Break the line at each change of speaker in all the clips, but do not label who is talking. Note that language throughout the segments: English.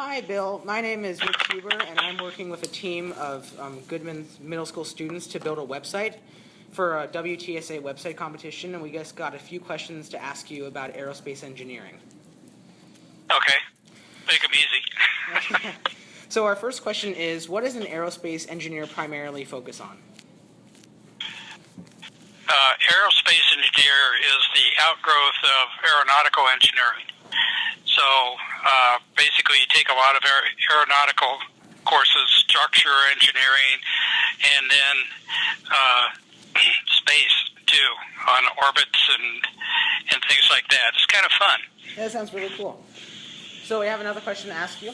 Hi, Bill. My name is Rich Huber, and I'm working with a team of Goodman Middle School students to build a website for a WTSA website competition, and we just got a few questions to ask you about aerospace engineering.
Okay. Make them easy.
So our first question is, what does an aerospace engineer primarily focus on?
Aerospace engineer is the outgrowth of aeronautical engineering. So basically you take a lot of aeronautical courses, structure engineering, and then space too, on orbits and things like that. It's kind of fun.
That sounds really cool. So we have another question to ask you,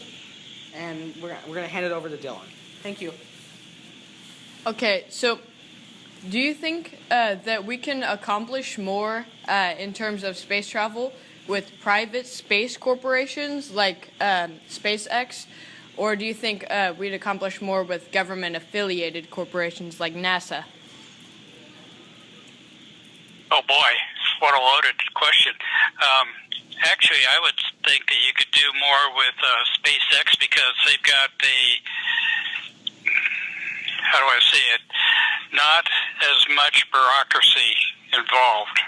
and we're going to hand it over to Dylan. Thank you.
Okay, so do you think that we can accomplish more in terms of space travel with private space corporations like SpaceX, or do you think we'd accomplish more with government-affiliated corporations like NASA?
Oh boy, what a loaded question. Actually, I would think that you could do more with SpaceX because they've got how do I say it, not as much bureaucracy involved.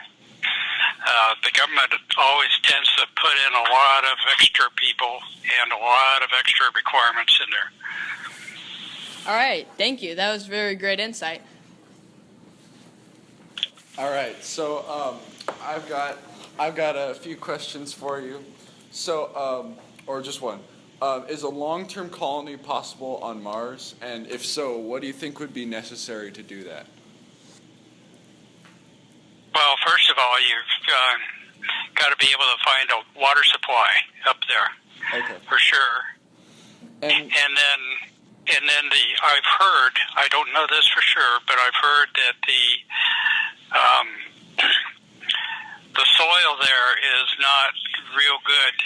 The government always tends to put in a lot of extra people and a lot of extra requirements in there.
All right, thank you. That was very great insight.
All right, so I've got a few questions for you. So, or just one. Is a long-term colony possible on Mars? And if so, what do you think would be necessary to do that?
Well, first of all, you've got to be able to find a water supply up there. Okay. For sure. And then I've heard, I don't know this for sure, but I've heard that the soil there is not real good,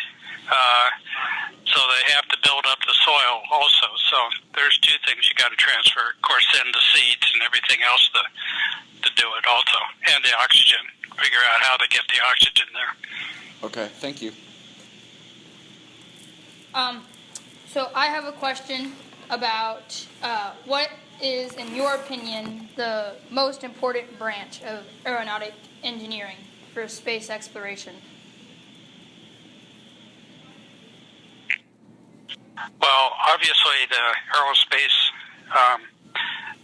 so they have to build up the soil also. So there's two things you got to transfer. Of course, then the seeds and everything else to do it also, and the oxygen. Figure out how to get the oxygen there.
Okay, thank you.
So I have a question about what is, in your opinion, the most important branch of aeronautic engineering for space exploration?
Well, obviously the aerospace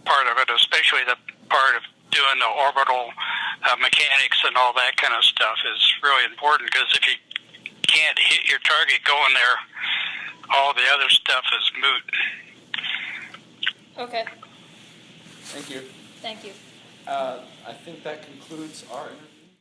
part of it, especially the part of doing the orbital mechanics and all that kind of stuff, is really important, because if you can't hit your target going there, all the other stuff is moot.
Okay.
Thank you.
Thank you.
I think that concludes our interview.